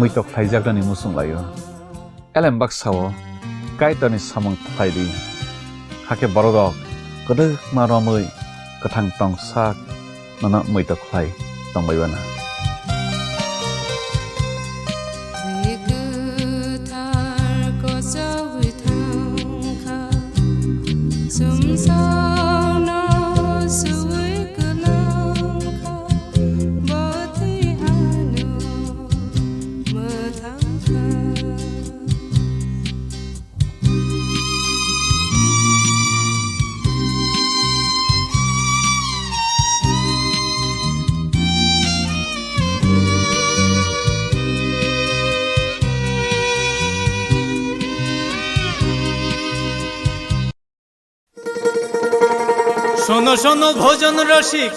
muitok thaijak ni musung layo elem baksao kaitani samang thaidi hake borodok kodok maromui kathang tongsak nana muitok thai tongbaibana শোনো শোনো ভোজন রসিক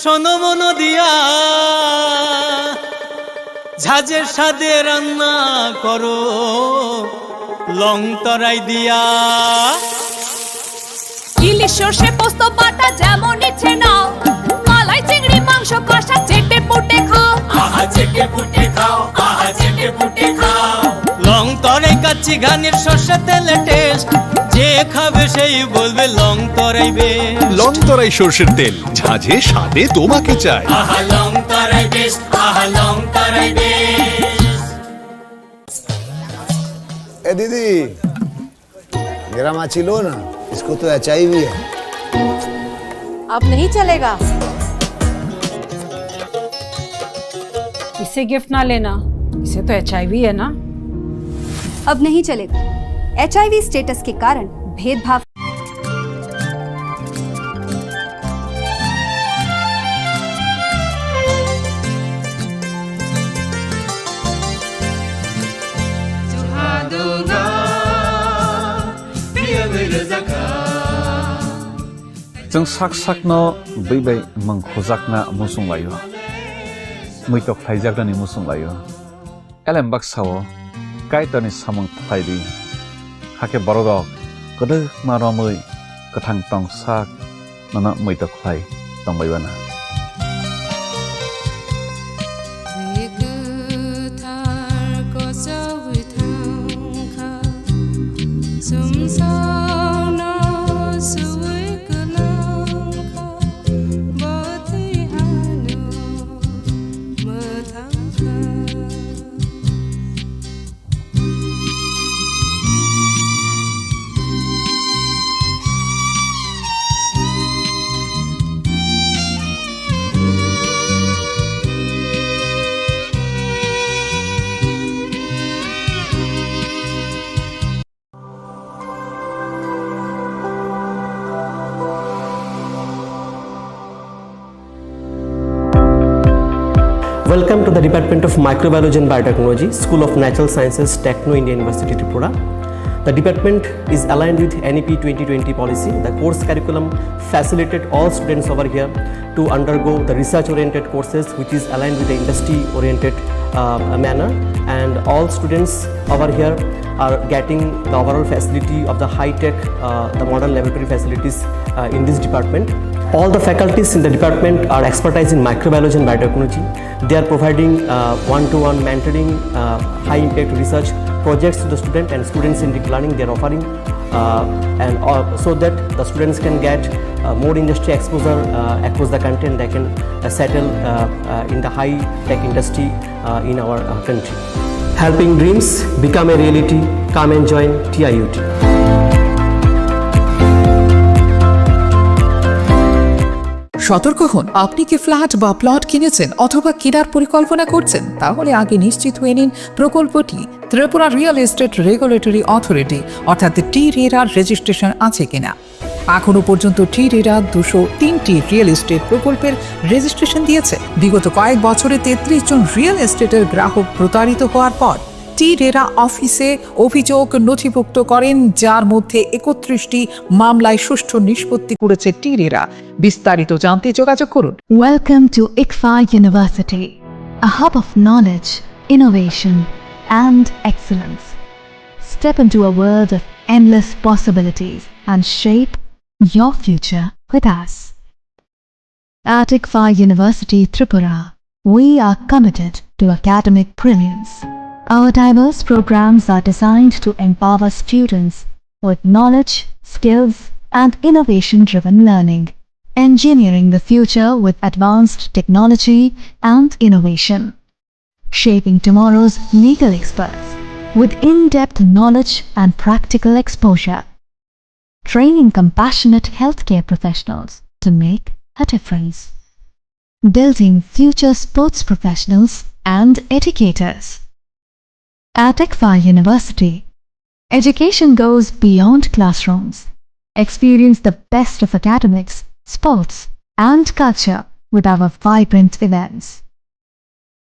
শোনো মন দিয়া ঝাঁঝের স্বাদে রান্না করো লং তরাই দিয়া ইলিশ সর্ষে পোস্ত বাটা যেমন ইচ্ছে নাও মালাই চিংড়ি মাংস কষা চেটে পুটে খাও আহা চেটে পুটে খাও আহা চেটে পুটে খাও লং তরাই কাচ্চি ঘানির সর্ষে তেলে টেস্ট যে খাবে সেই বলবে লং তরাই বেশ লং তরাই সরষের তেল ঝাঁঝে স্বাদে তোমাকে চাই আহা লং তরাই বেশ আহা লং তরাই বেশ ए दीदी मेरा माची लो ना इसको तो HIV है अब नहीं चलेगा इसे गिफ्ट ना लेना इसे तो HIV है ना अब नहीं चलेगा HIV स्टेटस के कारण भेदभाव जों sak sakno beibai mangkhojakna musung layo muitok thaijak ni musung layo elem baksao kaitani samang thaidi hake borodok kodok maromui kathang tongsak nana muitok thai tongbaibana Welcome to the Department of Microbiology and Biotechnology, School of Natural Sciences, Techno India University, Tripura. The department is aligned with NEP 2020 policy. The course curriculum facilitated all students over here to undergo the research-oriented courses, which is aligned with the industry-oriented manner. And all students over here are getting the overall facility of the high-tech, the modern laboratory facilities in this department. All the faculties in the department are expertise in microbiology and biotechnology. They are providing one-to-one mentoring, high-impact research projects to the student and students in deep learning. They are offering so that the students can get more industry exposure across the country and they can settle in the high-tech industry in our country. Helping dreams become a reality. Come and join TIUT. সতর্ক হন, আপনি কি flat বা plot কিনেছেন অথবা কেনার পরিকল্পনা করছেন, তাহলে আগে নিশ্চিত হয়ে নিন প্রকল্পটি Tripura real estate regulatory authority অর্থাৎ টি-রেরার রেজিস্ট্রেশন আছে কিনা। এখনো পর্যন্ত টি-রেরা 203টি রিয়েল এস্টেট প্রকল্পের রেজিস্ট্রেশন দিয়েছে। বিগত কয়েক বছরে 33 জন রিয়েল এস্টেটের গ্রাহক প্রতারিত হওয়ার পর টি-রেরা অফিসে অভিযোগ নথিভুক্ত করেন, যার মধ্যে 31টি মামলায় সুষ্ঠু নিষ্পত্তি করেছে টি-রেরা। বিস্তারিত জানতে যোগাযোগ করুন। Welcome to ICFA University, a hub of knowledge, innovation and excellence. Step into a world of endless possibilities and shape your future with us. At ICFA University, Tripura, we are committed to academic brilliance. Our diverse programs are designed to empower students with knowledge, skills, and innovation-driven learning, engineering the future with advanced technology and innovation, shaping tomorrow's legal experts with in-depth knowledge and practical exposure, training compassionate healthcare professionals to make a difference, building future sports professionals and educators. At ICFA University, education goes beyond classrooms. Experience the best of academics, sports, and culture with our vibrant events.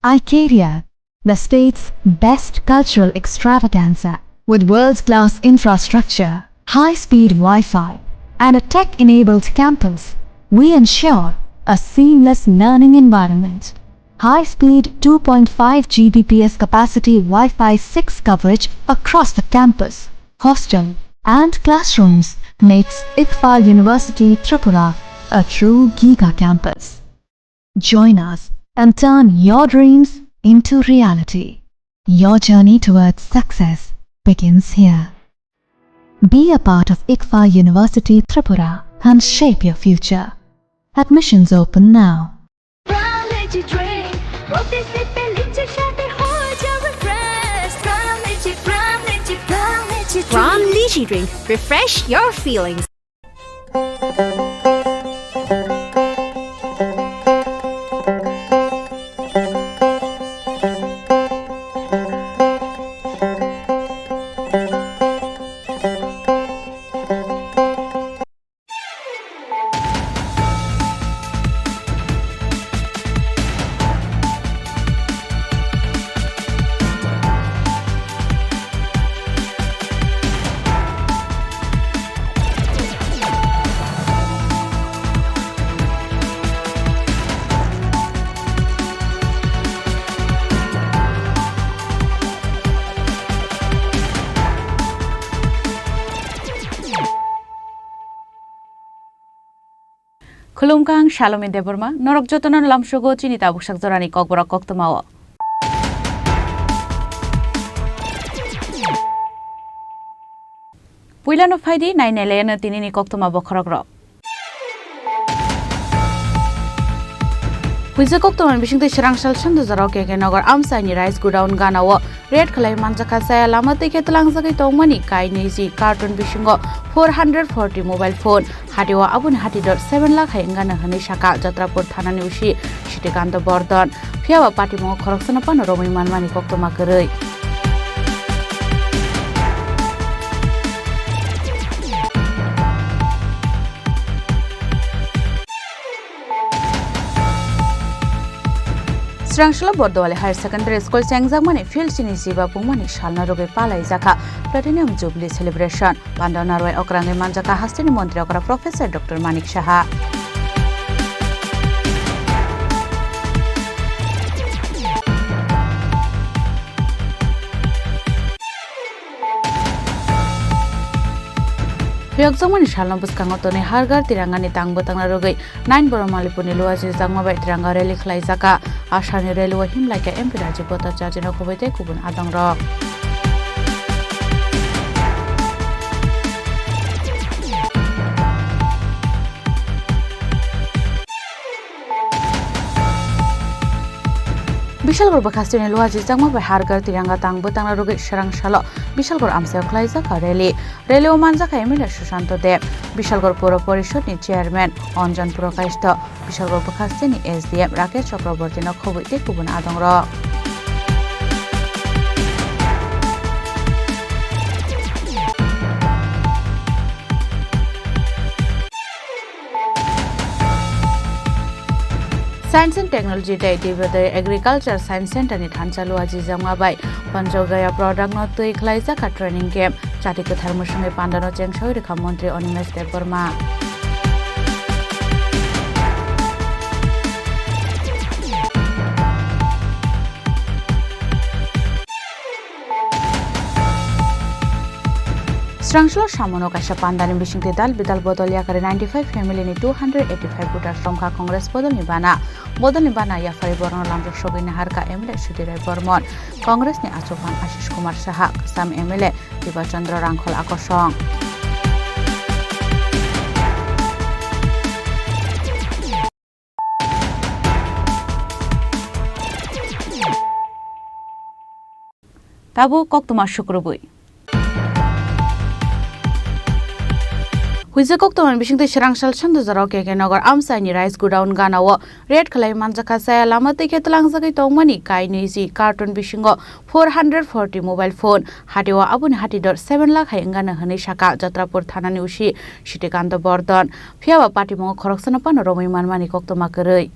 ICARIA, the state's best cultural extravaganza, with world-class infrastructure, high-speed Wi-Fi, and a tech-enabled campus, we ensure a seamless learning environment. High-speed 2.5 Gbps capacity Wi-Fi 6 coverage across the campus, hostel, and classrooms makes ICFA University Tripura a true Giga campus. Join us and turn your dreams into reality. Your journey towards success begins here. Be a part of ICFA University Tripura and shape your future. Admissions open now. From Lychee Drink, refresh your feelings. Khulumkang Shalom Deborma, Norok Jotonan Lamshogo, Chinita Bushak Zorani Kokborok Koktomawa. Puilan of Heidi, 9 Elena Tinini Koktoma Bokorogro. Puisa Koktoman Bishing the Shrangsal Shandazarok and Nogor Amsani Rice go down Ganawa, Red Kalai Manjakasa, Lamate Ketlangsaki Tomani, Kainisi, Cartoon Bishingo, 440 mobile phone, Hadiwa Abun Hati.7 lakh Hangana Hanishaka, Jatrapur Thananushi, Shitikanta Bordon, Piava Patimo, Koroksanapano, Roman Manmani Koktomakari. Srangshala Bordole Higher Secondary School Sangzamani Field Sinisiba Pumani Shalna Roge Pala Izaka Platinum Jubilee Celebration Pandanarwe Okrange Manjaka Hastini Montri Okra Professor Dr. Manik Shaha. Piyokzamani Shalna Buskangotone Hargar Tirangani Tangbotanga Roge 9 Boromalipuni Luazi Zangma Tiranga Reli Klaizaka Ashani Relu him like a Empira Jibota Jajino Kovete Kubun Adang Rock. Bishalgor Bakastini Luazi Zangma by Hargar Tiranga Tangbotanga Roge Sharangshalo Bishalgor Amsel Klaizaka Reli Relio Manzaka Emila Shushanto Deb Bishalgor Puro Porishotni Chairman Onjan Purokaisto Bishalgor Bakastini SDM Rakesh Chakrabortino Kovete Kubun Adang Rock. Science and Technology Day the Agriculture Science Center ni Thanchalu Azizama by Panjogaya product not to Klaizaka training camp Chatika Thermoshame Pandano Chengshoy Kamontri Onimes de Burma. Srangshalo Shamono Kasha Pandani Bishing Dal Bidal Bodolia Kare 95 family ni 285 voter from Ka Congress Bodol Nibana Yafari Borno Lamjak Shogin Harka MLA Shudire Bormon Congress ni Achopan Ashish Kumar Saha Sam MLA Diba Chandra Rangkhol Akosong Tabu Koktuma Shukrubui Huize Koktoman Bishingte Shirangshal Shanduzaro Keke Nogor Amsani Rice Godown Ganawo Red Kalai Manjaka Saya Lamate Ketlangsaki Tongmani Kai Nizi Cartoon Bishingo 440 mobile phone Hadiwa Abun Hatidor 7 lakh Hangana Hani Shaka Jatrapur Thanani Ushi Shitikando Bordon Fiawa Party Mo Khoroksana Panorami Manmani Koktomakarei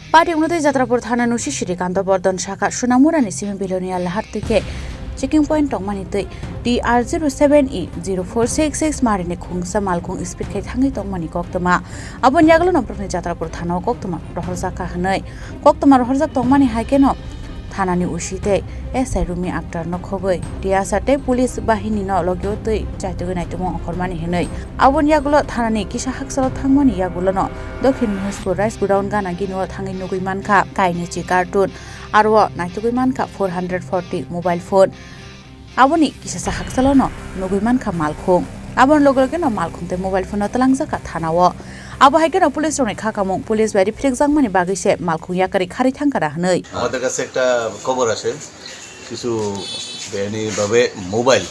Party Unuti Jatrapur Thana Nushi Shirikando Bordon Shaka Shunamura Nisimi Bilonia Lahartike checking point Tongmanite DR07E0466 Marine Kung Samalkung Speed Kate Hangi Tongmani Koktoma Abon Yaglo no Prophet Jatrapur Thano Koktoma Rohrzaka Hanoi Koktoma Rohrzak Tongmani Haikeno Thanani Ushite SI Rumi Actor no Khoboi Diasate Police Bahini no Logyote Jatugunaitumo Hormani Henoi Abon Yaglo Thanani Kisha Haksalo Thangmani Yagulono Dokhin Musko Rice Godown Gana Gino Thangi Nuguimanka Kainichi Cartoon Arwa Naituguimanka 440 mobile phone Aboni Kisha Haksalono Nuguimanka Malkung Abon Logogeno Malkung mobile phone Talanzaka Thanawo Abo haikeno police রনে খাকামং police বাড়ি ফ্রেক্সাং মানে বাগিসে মালখুইয়া কারি খারি থাঙ্কারা হনই আমাদের কাছে একটা খবর আছে কিছু বেআইনি ভাবে মোবাইল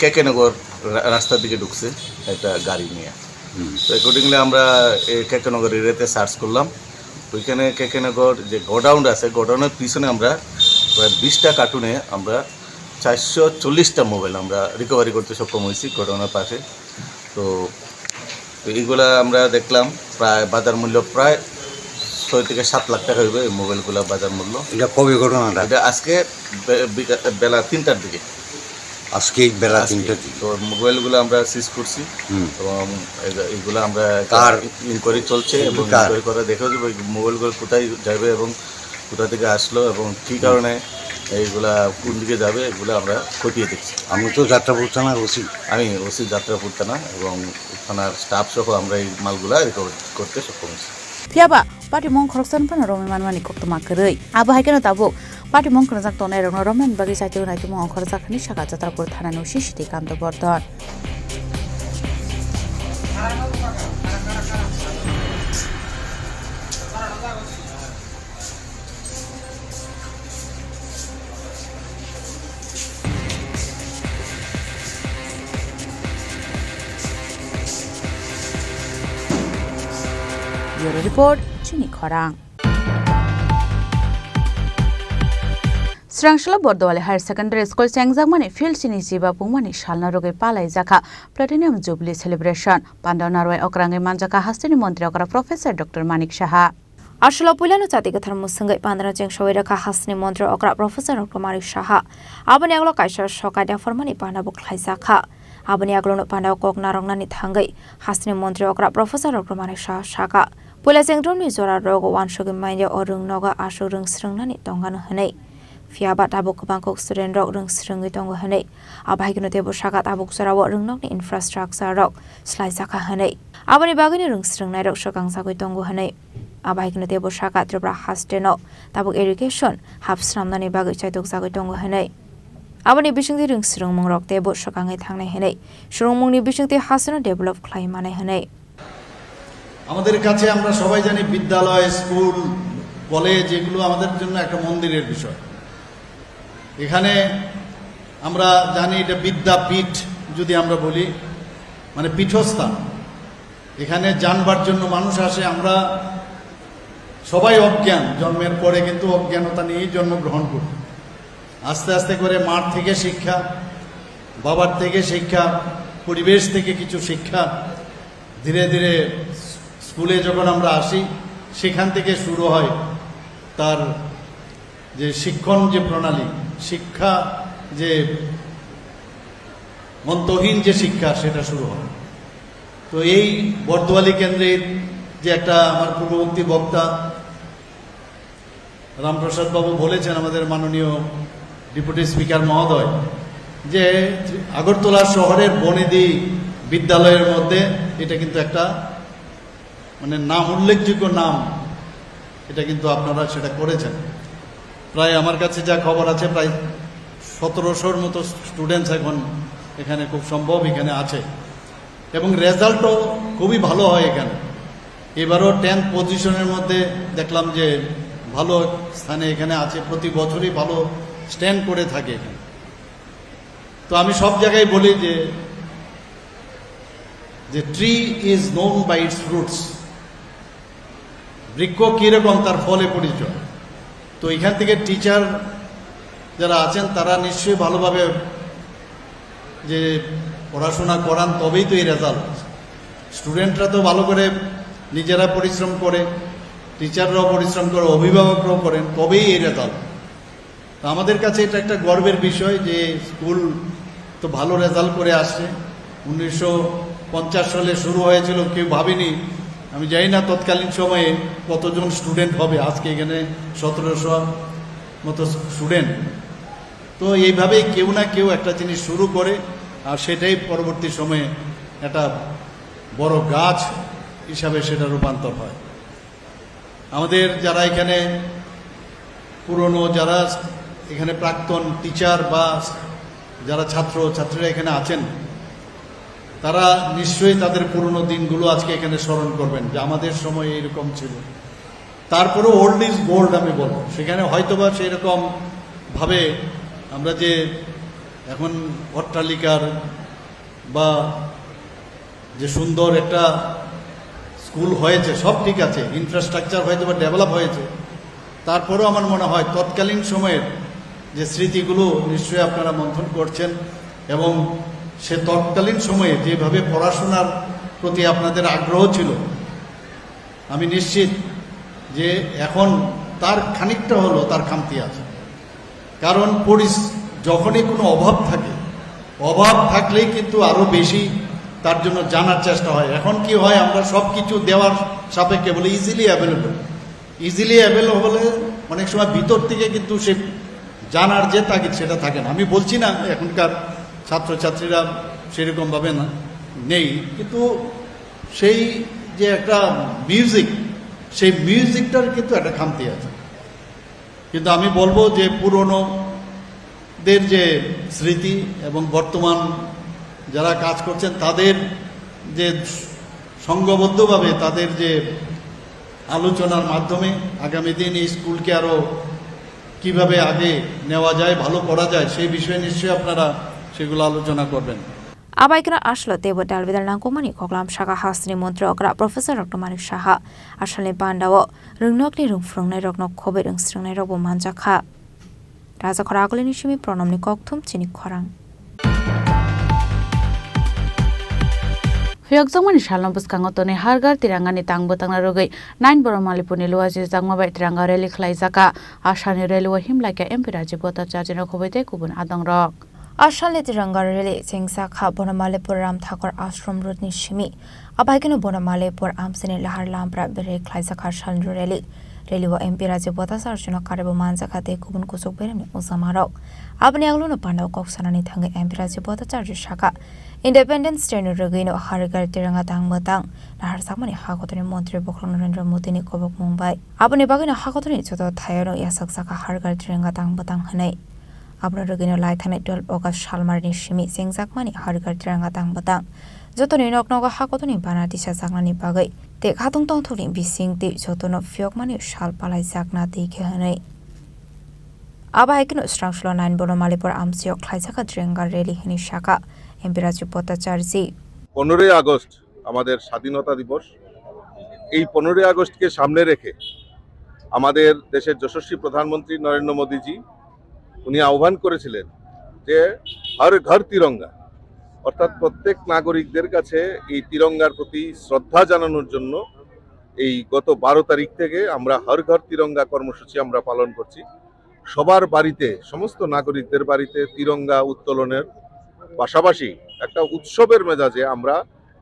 কেকেনগর রাস্তার দিকে ঢুকছে একটা গাড়ি নিয়ে তো অ্যাকর্ডিংলি আমরা এই কেকেনগর এরিয়াতে সার্চ করলাম ওইখানে কেকেনগর যে গোডাউন আছে গোডাউনের পিছনে আমরা প্রায় 20টা কার্টুনে আমরা 440টা মোবাইল আমরা রিকভারি করতে সক্ষম হয়েছি গোডাউনের পাশে তো এইগুলা আমরা দেখলাম প্রায় বাজার মূল্য প্রায় 6 থেকে 7 লাখ টাকা হইবে এই মোবাইলগুলো বাজার মূল্য এটা কবে ঘটনাটা এটা আজকে বেলা 3টার দিকে আজকে বেলা 3টার দিকে তো মোবাইলগুলো আমরা সিজ করছি এবং এইগুলো আমরা কার ইনকোয়ারি চলছে এবং ইনকোয়ারি করে দেখা যাবে মোবাইলগুলো কোথায় যাবে এবং কোথা থেকে আসলো এবং কী কারণে এইগুলা কোন দিকে যাবে এগুলো আমরা খতিয়ে দেখছি আমি তো যাত্রাপুর থানার ওসি আমি ওসি যাত্রাপুর থানা এবং থানার স্টাফ সহ আমরা এই মালগুলা রিকভার করতে সক্ষম হয়েছি Fiaba Party Mong Khoroksan Panorami Manmani Koktomakarei Abo haikeno tabo Party Mong Khoroksan Tonai Roman Bagi Saitu Naitu Mong Khoroksakni Shaka Jatrapur Thana Nushi Shitikando Bordon Bureau Report, Chini Khorang. Srangshalo Bordowale Higher Secondary School Sengzangmani Field Chini Jiba Pungmani Shalna Roge Palai Zaka Platinum Jubilee Celebration Pandanarway Okrange Manjaka Hastini Montri Okra Professor Dr. Manik Shaha Ashalo Pulano Chatika Thermusungai Pandana Jeng Shawiraka Hastini Montri Okra Professor Dr. Manik Shaha Abanyaglo Kaisha Shokada Formani Panabuk Haizaka Abanyaglo Panda Kok Narongani Thangai Hastini Montri Okra Professor Dr. Manik Shaka Pulaseng Droni Zora Rogo Wan Shogin Maya Orung Noga Ashurung Srungnani Tongan Hane Fiaba Tabuk Bangkok Student Rock Rung Srungi Tongo Hane Abahino Tebo Shaka Tabuk Sarawa Rung Nogni Infrastructure Rock Slice Hane Abani Bagani Rung Srungnai Rock Shokang Sago Tongo Hane Abahino Tebo Shaka Tripura Hasteno Tabuk Education Half Sramnani Bagay Tok Sago Tongo Hane Abani Bishing the Rung Srung Mong Rock Tebo Shokang Hane Hane Shrung Mongni Bishing the Hasano Develop Claimane Hane আমাদের কাছে আমরা সবাই জানি বিদ্যালয় school college এগুলো আমাদের জন্য একটা মন্দিরের বিষয় এখানে আমরা জানি এটা বিদ্যাপীঠ যদি আমরা বলি মানে পীঠস্থান এখানে জানবার জন্য মানুষ আসে আমরা সবাই অজ্ঞান জন্মের পরে কিন্তু অজ্ঞানতা নিয়েই জন্মগ্রহণ করি আস্তে আস্তে করে মার থেকে শিক্ষা বাবার থেকে শিক্ষা পরিবেশ থেকে কিছু শিক্ষা ধীরে ধীরে স্কুলে যখন আমরা আসি সেখান থেকে শুরু হয় তার যে শিক্ষণ যে প্রণালী শিক্ষা যে অন্তহীন যে শিক্ষা সেটা শুরু হয় তো এই বর্দোয়ালি কেন্দ্রের যে একটা আমার পূর্ববর্তী বক্তা রামপ্রসাদ বাবু বলেছেন, আমাদের মাননীয় ডেপুটি স্পিকার মহোদয়, যে আগরতলা শহরের বনেদি বিদ্যালয়ের মধ্যে এটা কিন্তু একটা মানে নাম, উল্লেখযোগ্য নাম, এটা কিন্তু আপনারা সেটা করেছেন। প্রায় আমার কাছে যা খবর আছে প্রায় 1700-র মতো স্টুডেন্টস এখন এখানে খুব সম্ভব এখানে আছে, এবং রেজাল্টও খুবই ভালো হয় এখানে। এবারও 10th পজিশনের মধ্যে দেখলাম যে ভালো স্থানে এখানে আছে, প্রতি বছরই ভালো স্ট্যান্ড করে থাকে এখানে। তো আমি সব জায়গায় বলি যে tree is known by its fruits, বৃক্ষ কীরকম তার ফলে পরিচয়। তো এখান থেকে টিচার যারা আছেন তারা নিশ্চয়ই ভালোভাবে যে পড়াশোনা করান, তবেই তো এই রেজাল্ট। স্টুডেন্টরা তো ভালো করে নিজেরা পরিশ্রম করে, টিচাররাও পরিশ্রম করে, অভিভাবকরাও করেন, তবেই এই রেজাল্ট। তো আমাদের কাছে এটা একটা গর্বের বিষয় যে স্কুল তো ভালো রেজাল্ট করে আসছে। 1950 সালে শুরু হয়েছিল, কেউ ভাবেনি, আমি জানি না তৎকালীন সময়ে কতজন স্টুডেন্ট হবে, আজকে এখানে 1700 মতো স্টুডেন্ট। তো এইভাবেই কেউ না কেউ একটা জিনিস শুরু করে, আর সেটাই পরবর্তী সময়ে একটা বড় গাছ হিসাবে সেটা রূপান্তর হয়। আমাদের যারা এখানে পুরনো, যারা এখানে প্রাক্তন টিচার বা যারা ছাত্রীরা এখানে আছেন, তারা নিশ্চয়ই তাদের পুরনো দিনগুলো আজকে এখানে স্মরণ করবেন যে আমাদের সময় এরকম ছিল। তারপরেও ওল্ড ইজ গোল্ড আমি বলবো, সেখানে হয়তোবা সেই রকম ভাবে আমরা যে এখন অট্টালিকার বা যে সুন্দর একটা স্কুল হয়েছে, সব ঠিক আছে, ইনফ্রাস্ট্রাকচার হয়তোবা ডেভেলপ হয়েছে, তারপরেও আমার মনে হয় তৎকালীন সময়ের যে স্মৃতিগুলো নিশ্চয়ই আপনারা মন্থন করছেন, এবং সে তৎকালীন সময়ে যেভাবে পড়াশোনার প্রতি আপনাদের আগ্রহ ছিল, আমি নিশ্চিত যে এখন তার খানিকটা হলো তার খামতি আছে। কারণ যখনই কোনো অভাব থাকে, অভাব থাকলেই কিন্তু আরও বেশি তার জন্য জানার চেষ্টা হয়। এখন কি হয়, আমরা সব কিছু দেওয়ার সাপেক্ষে বলি ইজিলি অ্যাভেলেবল হলে অনেক সময় ভিতর থেকে কিন্তু সে জানার যে তাগিদ সেটা থাকে না। আমি বলছি না এখনকার ছাত্রছাত্রীরা সেরকমভাবে না নেই, কিন্তু সেই যে একটা মিউজিক, সেই মিউজিকটার কিন্তু একটা খামতি আছে। কিন্তু আমি বলবো যে পুরনোদের যে স্মৃতি এবং বর্তমান যারা কাজ করছেন তাদের যে সংঘবদ্ধভাবে তাদের যে আলোচনার মাধ্যমে আগামী দিন এই স্কুলকে আরও কিভাবে আগে নেওয়া যায়, ভালো করা যায়, সেই বিষয়ে নিশ্চয়ই আপনারা সেগুলো আলোচনা করবেন। Abaikra ashlo tebo dalbidal nangkomani koklam shaka hasni mantri okra Professor Dr. Manik Shaha ashale bandawo rungnokni rungfrungnai roknok khobe rungsrungnai robo manjakha Raja Khoragolini shimi pronomni kokthum Chini Khorang Hyokjongmani shalom buskango tone hargar tirangani tangbotangna rogai 9 boromalipuni luaji jangmabai tiranga rally khlaijaka ashani railway himlaika MP Rajiv Bhattacharya khobaite kubun adongrok Ashale tiranga rally chengsa kha Bonamalipur Ram Thakor Ashram Rutni Shimi Abaikino Bonamalipur Amsini Lahar Lampra Bere Khlaijaka Ashal rally Railway MP Rajiv Bhattacharya karebo manjaka te kubun kusuk beremni usamarok Abni agluno pandau koksanani thange MP Rajiv Bhattacharya shaka Independence Train Rogino Hargar Tiranga Tangbatang, Nahar Samani Hakotani Montri Bokron Narendra Mutini Kobok Mumbai. Abani Bagina Hakotani Choto Tayano Yasaksaka Hargar Tiranga Tangbatang Hanai. Abno Rogino Laitane 12 August Shalmarni Shimi Singzakmani Hargar Tiranga Tangbatang. Jotoni Noknoga Hakotani Banatisha Zagnani Bagai. Take Hatung Tongtolin Bising Di Jotono Fiokmani Shal Palai Zagna Di Kehanai. Abaikino Strangshlo 9 Bonomalipur Amsiok Klaisaka Tiranga Rally Hini Shaka. MP Rajiv Bhattacharya 15 August আমাদের স্বাধীনতা দিবস। এই 15 আগস্টকে সামনে রেখে আমাদের দেশের যশস্বী প্রধানমন্ত্রী নরেন্দ্র মোদীজি উনি আহ্বান করেছিলেন যে হর ঘর তিরঙ্গা, অর্থাৎ প্রত্যেক নাগরিকদের কাছে এই তিরঙ্গার প্রতি শ্রদ্ধা জানানোর জন্য এই গত 12 তারিখ থেকে আমরা হর ঘর তিরঙ্গা কর্মসূচি আমরা পালন করছি। সবার বাড়িতে, সমস্ত নাগরিকদের বাড়িতে তিরঙ্গা উত্তোলনের পাশাপাশি একটা উৎসবের মেজাজে আমরা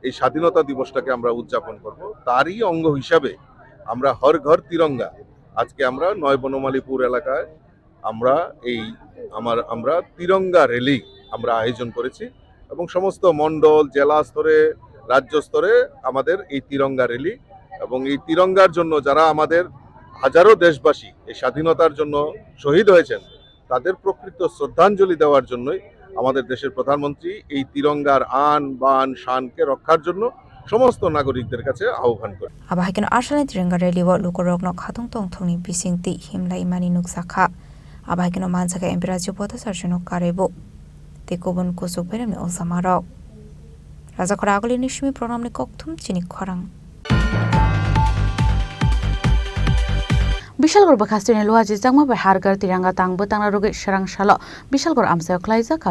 এই স্বাধীনতা দিবসটাকে আমরা উদযাপন করব। তারই অঙ্গ হিসাবে আমরা হর ঘর তিরঙ্গা আজকে আমরা নয় বনমালীপুর এলাকায় আমরা তিরঙ্গা র্যালি আমরা আয়োজন করেছি এবং সমস্ত মণ্ডল, জেলা স্তরে, রাজ্য স্তরে আমাদের এই তিরঙ্গা র্যালি এবং এই তিরঙ্গার জন্য যারা আমাদের হাজারো দেশবাসী এই স্বাধীনতার জন্য শহীদ হয়েছেন তাদের প্রকৃত শ্রদ্ধাঞ্জলি দেওয়ার জন্যই আমাদের দেশের প্রধানমন্ত্রী এই তিরঙ্গার আন বান শানকে রক্ষার জন্য সমস্ত নাগরিকদের কাছে আহ্বান করে। আবাহাইকেন আশানি তিরঙ্গা র্যালি ও লোকরগ্ন খাতুং তংথংনি বিসিংতি হিমলাই মানি নুকসাখা আবাহাইকেন মানসাকা এমপি রাজ্য পথসারজনক কারেবো তেকোবন কুসুক বেরেমনি ওসামারক রাজাখরা আগলি নিশমি প্রণামনি ককথুম চিনি খরাং বিশালগড় বখাস্তিনি লুয়াজি জাংমা bai hargar tiranga tangbo tangna roge sharang shalo Bishalgarh আমসায় খ্লাইজাকা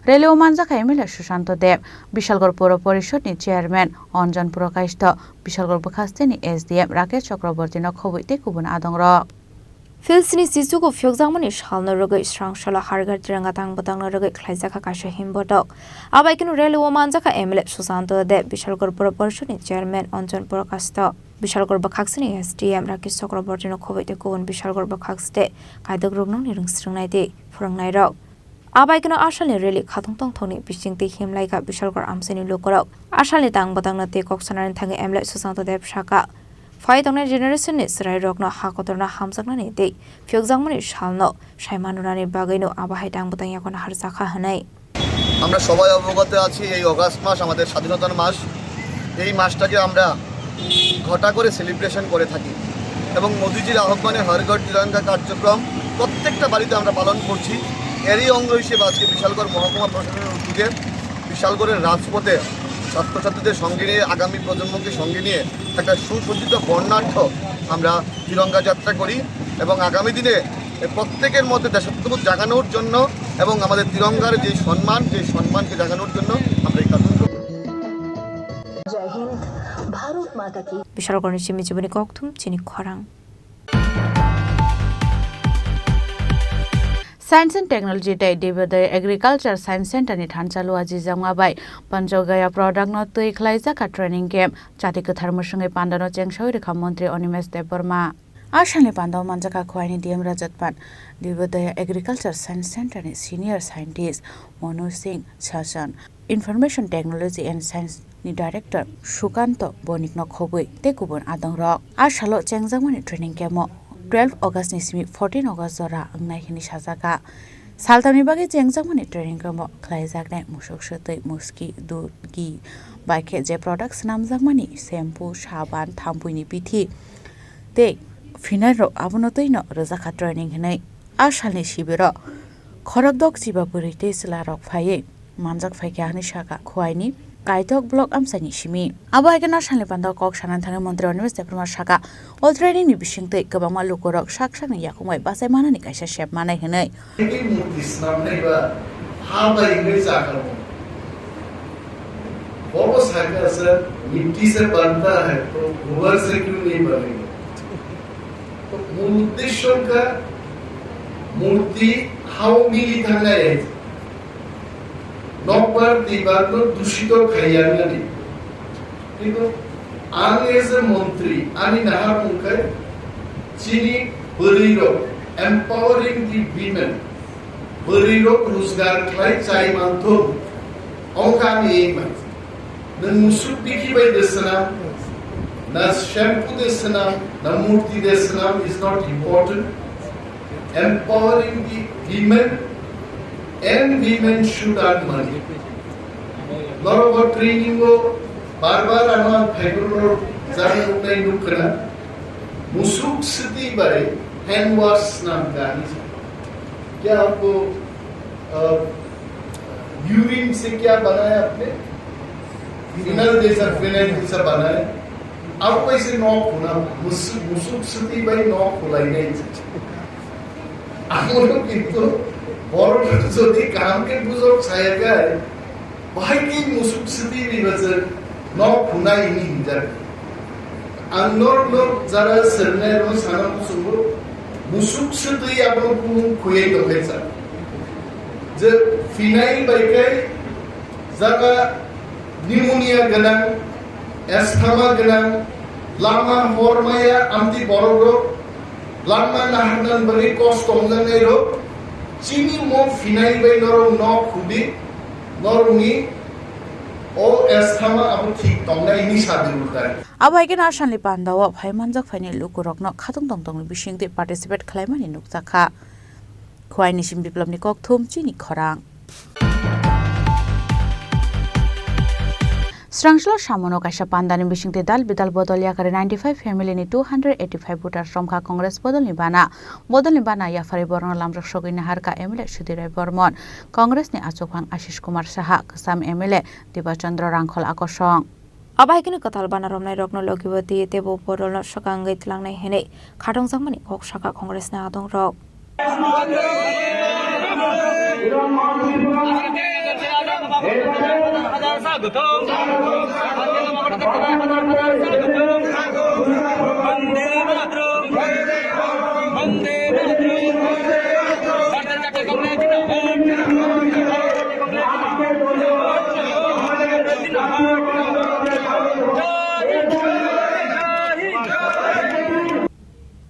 রেলি ও মানজাকা এমএলএ সুশান্ত দেব বিশালগড় পৌর পরিষদ নি চেয়ারম্যান অঞ্জন প্রকাশিত বিশালগড় বখাস্তিনি এসডিএম রাকেশ চক্রবর্তী নখবইতে কুবন আদংর ফিলসিনি সিসুকো ফিয়কজাংমনি শালনো রগে স্রাংশালা হারগার তিরঙ্গা তাংবো তাংনা রগে খ্লাইজাকা কাশে হিমবটক আবাইকেন রেলি ও মানজাকা এমএলএ সুশান্ত দেব বিশালগড় পৌর পরিষদ নি চেয়ারম্যান অঞ্জন প্রকাশিত বিশালগড় বখাকসিনি এসডিএম রাকেশ চক্রবর্তী নখবইতে কুবন বিশালগড় বখাকসতে কায়দক রুগনং নিরং স্রংনাইতে ফরংনাই রক আবাইকেন আশালনি রেলি খাতুং তংথংনি বিসিংতি হিমলাইকা বিশালগড় আমসেনি লোকরক আশালনি তাংবো তাংনাতে কক্সনারিন থাঙ্গে এমএলএ সুশান্ত দেব শাখা ফাইতংনা জেনারেশননি সরাই রকনো হাকতরনা হামজাকনানি দেই ফিয়কজাংমনি শালনো সাইমানুরানি বাগাইনো আবাহাই তাংবতাং এখন হারজাখা হানাই আমরা সবাই অবগত আছি এই অগাস্ট মাস আমাদের স্বাধীনতার মাস এই মাসটাকে আমরা ঘটা করে সেলিব্রেশন করে থাকি এবং মোদিজির আহ্বানে হর ঘর তিরঙ্গা কার্যক্রম প্রত্যেকটা বাড়িতে আমরা পালন করছি এরই অঙ্গ হিসেবে আজকে বিশালগড় মহকুমা প্রশাসনের উদ্যোগে বিশালগড়ের রাজপথে ছাত্রছাত্রীদের সঙ্গে নিয়ে আগামী প্রজন্মকে সঙ্গে নিয়ে একটা সুসজ্জিত বর্ণাঢ্য আমরা তিরঙ্গা যাত্রা করি এবং আগামী দিনে প্রত্যেকের মধ্যে দেশাত্মবোধ জাগানোর জন্য এবং আমাদের তিরঙ্গার যে সম্মানকে জাগানোর জন্য আমরা এই কাজ করি। বিশালগড় নিশিমি জীবনী ককথুম চিনি খরাং সায়েন্স এন্ড টেকনোলজি ডে ডিবেদে এগ্রিকালচার সায়েন্স সেন্টার नि थानचालु आजि जांगाबाय पंजगया प्रडाक्ट न तै खलाइजाका ट्रेनिंग कैम्प जाति गोथार मुसुङै पान्डानो चेंगसावि रेखा मन्त्री अनिमेश देबबर्मा आसामनि पान्डाव मानजाका खुवाइनि डीएम रजतपान डिबेदे एग्रिकालचार साइन्स सेन्टर नि सिनियर साइन्टिस्ट मनु सिंह शासन इनफरमेशन टेक्नोलॉजी एंड साइन्स नि डाइरेक्टर सुकान्त बनिक न खबै ते गुबुन आदंरक आसालो चेंगजांगमनि ट्रेनिंग कैम्प 12 अगस्त नि सिमी 14 अगस्त जरा अंगनायखिनि साजाका सालतामनि बागै चेंगजांगमनि ट्रेनिंग कैम्प खलाइजाकनाय मुसुक सतै मुस्की दूध घी बाइके जे प्रोडक्ट्स नामजांगमनि शैम्पू साबान थाम्पुइनि पिथि ते फिनारो आबुनतैनो रजाखा ट्रेनिंग हिनै आसालनि शिबिर खरगदक जिबा बुरैते सिलारक फाये मानजाक फायके हानि शाखा खुवाइनि कायतक ब्लक आमसानि सिमी आबायके नासालनि पान्दाव कक सानान थाङै मन्त्री अनिमेश देबबर्मा शाखा अल ट्रेनिंनि बिसिंतै गोबांमा लुकरक साकसानि याकुमै बासाय मानानि कायसा शेप मानाय हिनै वो साइकिल सर मिट्टी से बनता है तो गोबर से क्यों नहीं बनेगा तो मूल उद्देश्य का मूर्ति हाउ मिली थाना है नौपर दीवार को दूषित खाया नहीं ठीक है आन एज ए मंत्री आनी नहा मुखे चीनी बरीरो empowering the women बरीरो रोजगार खाई चाय मानतो औकामी एक dan musuk biki by desanam na shampoo desanam na murti desanam is not important. Empowering the women and women should earn money. Lot of training go bar anwa phaigur jana utai nukna musuk siti bare hand wash naam gani क्या आपको urine से क्या बनाया आपने final जैसा बना है आपको इसे नॉक होना मुसुक स्थिति भाई नॉक होलाई नहीं আমরা কিন্তু বড় যদি কামকে বুঝক ছায়াগা ভাই কি মুসুক স্थिति নিবছর নক হুনাই নি হিজার আন্নর লোক যারা সরনের ও সানা মুসুক মুসুক স্थिति আপন কোন খুয়াই দবেছা যে ফিনাইল বাইকাই জায়গা निमोनिया गोनां एस्थामा गोनां लामा हरमाया आमति बरग रोग लामा नाहारनान बनि कष्ट हमजानाय रोग चिनि म फिनाय बाय नरं न खुबि नरंनि ओ एस्थामा आबो ठीक तंनाय नि सादिरुताय Abaigen Ashanli Pandawa, Paimanza Fani Lukurokno, Katung Tong Bishing the participate Climani Nuksaka. Quinishim Biplomnikok Tum Chini Khorang. Strangsla Shamono Kasha Pandani Bishing the Dal Bidal Bodoliakar 95 family ni 285 voters from Ka Congress Bodolibana. Bodolibana Yafari Borno Lamrak Shogin Harka Emile Shudire Bormon. Congress ni Achopang Ashish Kumar Saha, Kasam Emile, Dibachandra Rankol Akoshong. Abaikini katal bana romnai rokno logibati tebo porolno shakangai tlangnai hene khatong sangmani kok shaka congress na adong rok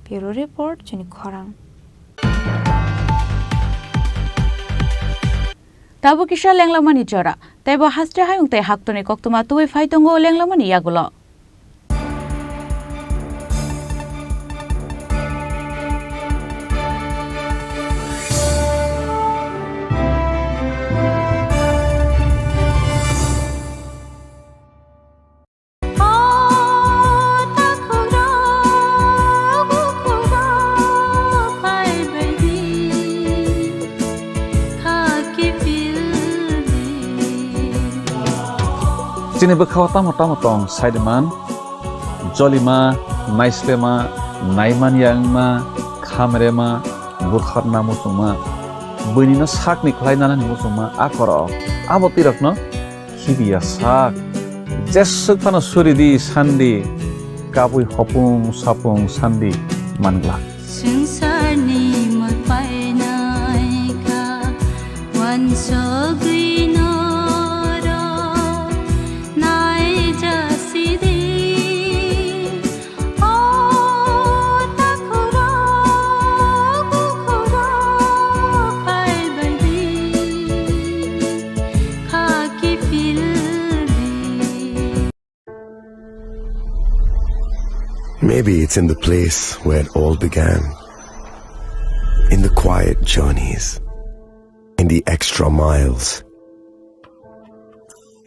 Bureau Report, Chini Khorang. Tabu Kisha Langlamani Jora. Tebo Haste Hayung Te Haktoni Koktuma Tui Faitongo Langlamani Yagulo. Chini Bakhawa Tamo Sideman, Jolima, Naislema, Naiman Yangma, Kamerema, Bukharna Musuma, Bunina Sakni Klainana Musuma, Akoro, Abotirakno, Kibia Sak, Jessukana Suridi, Sandi, Kabui Hopung, Sapung, Sandi, Mangla. Sinsani magpainaika, wansogino. Maybe it's in the place where it all began. In the quiet journeys. In the extra miles.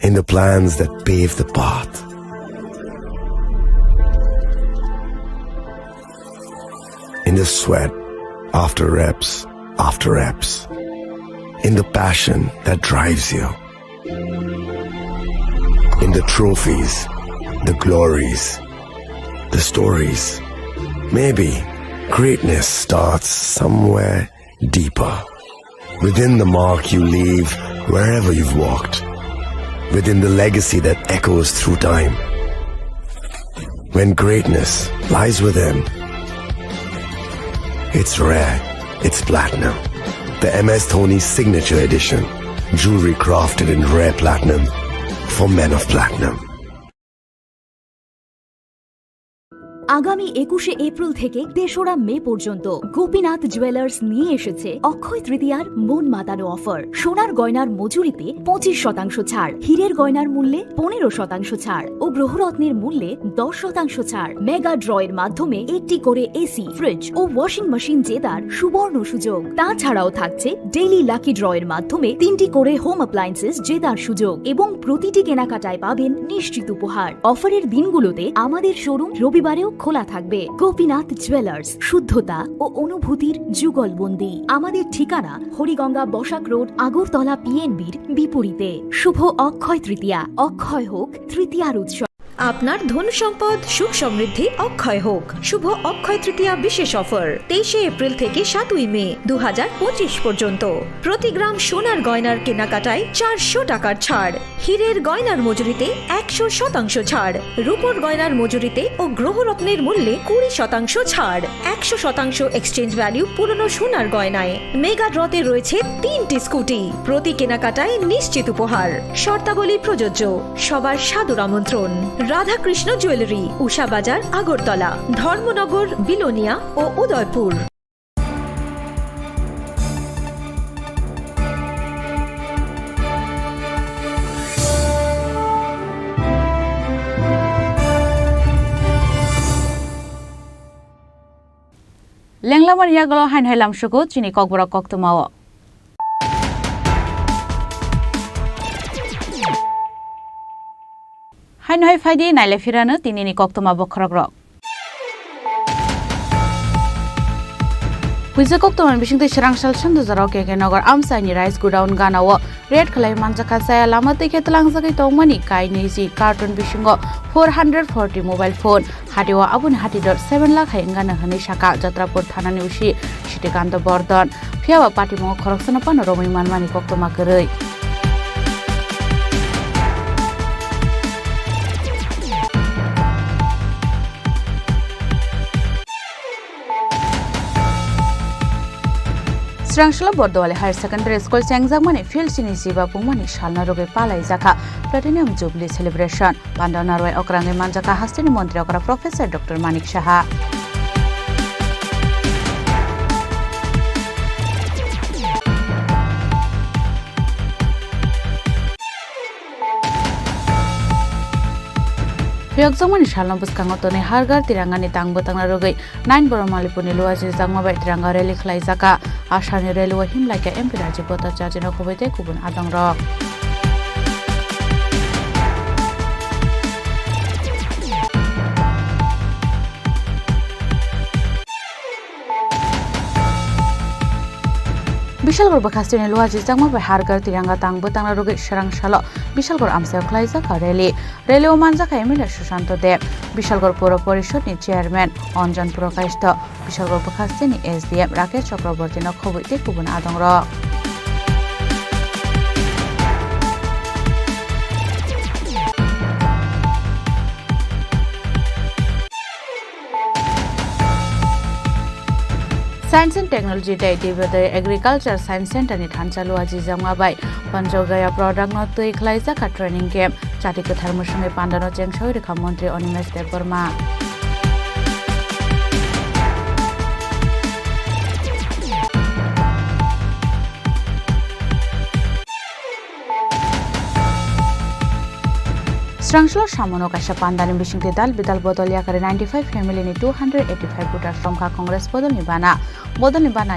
In the plans that pave the path. In the sweat after reps. In the passion that drives you. In the trophies, the glories, the stories. Maybe greatness starts somewhere deeper. Within the mark you leave wherever you've walked. Within the legacy that echoes through time. When greatness lies within, it's rare, it's platinum. The MS Dhoni Signature Edition. Jewelry crafted in rare platinum for men of platinum. আগামী 21শে April থেকে ৩রা মে পর্যন্ত Gopinath jewellers নিয়ে এসেছে অক্ষয় তৃতীয়ার মন মাতানো offer. সোনার গয়নার মজুরিতে 25% ছাড়, হীরের গয়নার মূল্যে 15% ছাড় ও গ্রহরত্নের মূল্যে 10% ছাড়। মেগা ড্রয়ের মাধ্যমে একটি করে এসি, ফ্রিজ ও ওয়াশিং মেশিন জেতার সুবর্ণ সুযোগ। তাছাড়াও থাকছে ডেইলি লাকি ড্রয়ের মাধ্যমে 3টি করে হোম অ্যাপ্লায়েন্সেস জেতার সুযোগ এবং প্রতিটি কেনাকাটায় পাবেন নিশ্চিত উপহার। অফারের দিনগুলোতে আমাদের শোরুম রবিবারেও খোলা থাকবে। গোপীনাথ জুয়েলার্স, শুদ্ধতা ও অনুভূতির যুগলবন্দি। আমাদের ঠিকানা হরিগঙ্গা বসাক রোড, আগরতলা PNBর বিপরীতে। শুভ অক্ষয় তৃতীয়া, অক্ষয় হোক তৃতীয়ার উৎসব। আপনার ধন সম্পদ সুখ সমৃদ্ধি অক্ষয় হোক। শুভ অক্ষয় তৃতীয়া বিশেষ অফার 23 এপ্রিল থেকে 7 মে 2025 পর্যন্ত। প্রতি গ্রাম সোনার গয়নার কেনাকাটায় 400 টাকার ছাড়, হীরের গয়নার মজুরিতে 100% ছাড়, রূপোর গয়নার মজুরিতে ও গ্রহরত্নের মূল্যে 20% ছাড়, 100% এক্সচেঞ্জ ভ্যালু পুরনো সোনার গয়নায়। মেগা ড্রতে রয়েছে 3টি স্কুটি, প্রতি কেনাকাটায় নিশ্চিত উপহার। শর্তাবলী প্রযোজ্য। সবার সাদর আমন্ত্রণ। রাধাকৃষ্ণ জুয়েলারি, উষা বাজার, আগরতলা, ধর্মনগর, বিলোনিয়া ও উদয়পুর। লেংলামার ইয়াগল হাইন হাইলাম সুকু চিনি ককবরক কক্তমাও হাইন হাই ফাইদি নাইলে ফিরানো তিনিনি কক্তমা বখরক rock Puisa koktoman bising tei serangsal sandu zarok ke nogor amsani rice godown ganawo red khalai manjaka saya lama te ke tlang sakai tongmani kai neji carton bisingo 440 mobile phone hadiwa abun hati.7 lakh hengana hani shaka jatrapur thana ni usi sitikando bordon phiawa party mo khoroksana pano romai manmani koktoma kerei Serangsala Bordowale Higher Secondary School Changzakmani Field Chini Jiba Pungmani Shalna Roge Palai Jaka Platinum Jubilee Celebration Pandanarwai Okrangai Manjaka Hastini Montri Okra Professor Dr. Manik Shaha Piyokjamani shalna buskangotone hargar tirangani tangbotangna rogai 9 Boromalipurni luaji jangmabai tiranga rally khlai jaka Ashani railway himlaika MP Raji Bota Chajina Khobaite kubun adangrok Bishalgor bakastini luaji jangmabai hargar tiranga tangbotangna rogai serangsalo Bishalgor amsayo khlai jaka rally Railway manjaka emile Sushanto Deb Bishalgor Pura Porishod ni chairman Anjan Purakaishto Bishalgor bakastini SDM Rakesh Chakraborty no khobaite kubun adangrok Science and Technology Day Divya Agriculture Science Center ni Thanchalu Aji Jangmabai Panjogaya Product no Tui Khlaijaka Training Camp Chati Kathar Musungai Pandano Chengshoi Rekha Montri Onimesh Deborma Serangsala Samono Kaisa Pandani Bisingte Dal Bidal Bodol Yakare 95 family ni 285 voters from Kha Congress Bodol Nibana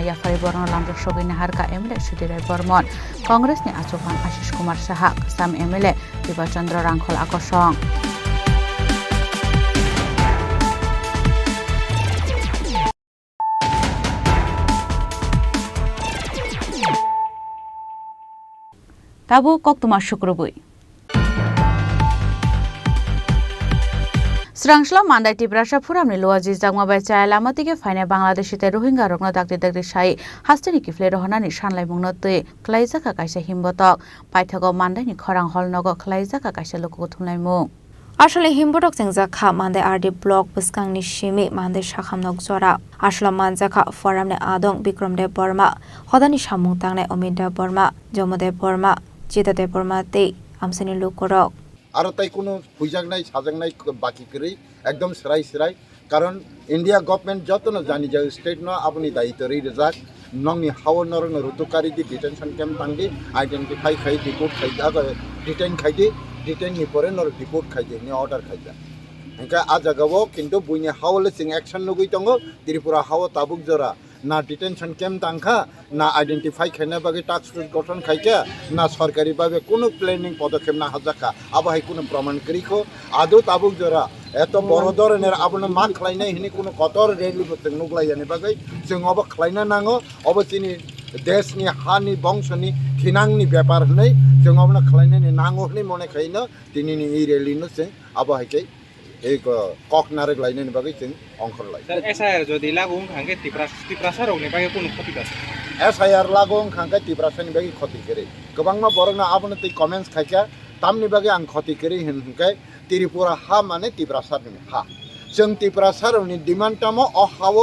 Yafari Borno Lamjok Shogini Harka MLA Sudhirai Bormon Congress ni Achokan Ashish Kumar Saha Kasam MLA Diba Chandra Rangkhol Akosong Tabu Koktuma Shukrubui Serangsala Mandai Tibrasha Puramni Luaji Jangmabai Chaya Lamatike Faina Bangladeshite Rohingya Rokno Dakti Shai Hastini Kifle Rohanani Shanlai Mungno Tui Klaijaka Kaisa Himbotok Paithago Mandai ni Khorang Holnogo Klaijaka Kaisa Loko Thumlai Mung আসলে হিমবটক চেংজাখা মান্দে RD block বুসকাংনি Simi মান্দে শাখামনক জরা আসলা মানজাখা ফরামনে আদং বিক্রমদেব বর্মা হদানি সামুং তাংনে অমিতদেব বর্মা যমদেব বর্মা চিতাদেব বর্মা তে আমসিনি লুকরক আর তাই কোনো বুঝাগনাই সাজাগনাই বাকি করে একদম সেরাই কারণ ইন্ডিয়া গভর্নমেন্ট যত না জানি যে স্টেট ন আপনি দায়িত্ব রই রেজাক নংনি হাওয়া নরং রুতুকারি দি ডিটেনশন ক্যাম্প তাঙ্গি আইডেন্টিফাই খাই রিপোর্ট খাই ডিটেন খাইদি ডিটেন নি পরে নর রিপোর্ট খাইদি নি অর্ডার খাইদা একা আ জাগাবো কিন্তু বুইনি হাওলে সিং অ্যাকশন নগুই তঙ্গ ত্রিপুরা হাওয়া তাবুক জরা না ডিটেনশন ক্যাম্প তাংখা না আইডেন্টিফাই খাইনা বাগে টাস্ক ফোর্স গঠন খাইকা না সরকারিভাবে কোনো প্ল্যানিং পদক্ষেপ না হাজাকা আবহাই কোনো প্রমাণ করিখো আদৌ তাবুক জরা এত বড় ধরনের আপনার মা খাইনাই হিনি কোনো কতর রেলি করতে নুগলাইয়ানি বাগে जों অবাক খাইনা নাঙো অবচিনি দেশনি হানি বংশনি খিনাংনি ব্যাপার হই जों অবনা খাইনানি নাঙো হই মনে খাইনা তিনি এই রেলিনো जों আবহাইকে এই কক নারেক লাইনাयनि बागै जों अंखरलाय एसआईआर যদি लागू खांगे तिप्रासारनि बागै কোনো ক্ষতি আছে एसआईआर लागू खांगे तिप्रासारनि बागै ক্ষতি करे गोबांमा बरंना आबनो तै कमेन्ट्स खायका तामनि बागै आं ক্ষতি करे होनखाय त्रिपुरा हा माने तिप्रासारनि हा जों तिप्रासारनि डिमान्ड तामो अ हावो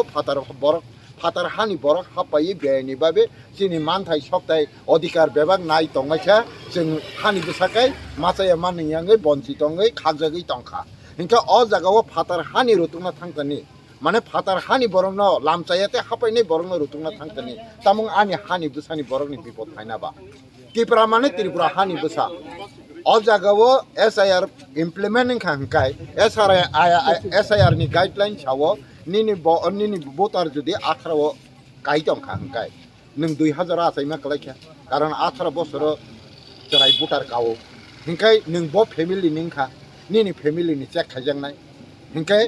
फातार हानि बरक हापायै बेनि बाबे जोंनि मानथाय सक्ताय अधिकार बेबाग नाय तंगायखा जों हानि बसाखाय माचाया मानैयाङै बन्चितङै खागजागै तंखा इनका अ जागाव फातार हानि रुतुंना थांतनि माने फातार हानि बरंनो लामचायाते हापायनै बरंनो रुतुंना थांतनि तामुं आनि हानि बसानि बरंनि बिपद थायनाबा त्रिपुरा माने त्रिपुरा हानि बसा अ जागाव एसआईआर इमप्लिमेन्टिं खांखाय एसआईआर नि गाइडलाइन सावो निनि भोटार जुदि 18 गाइदं खांखाय नों 2000 आसायमा कलायखा कारण 18 बोसोर जराय भोटार कावो हिंखाय नों बो फेमिलि निंखा निनि फेमिलि नि चेक खायजांनाय हिंखाय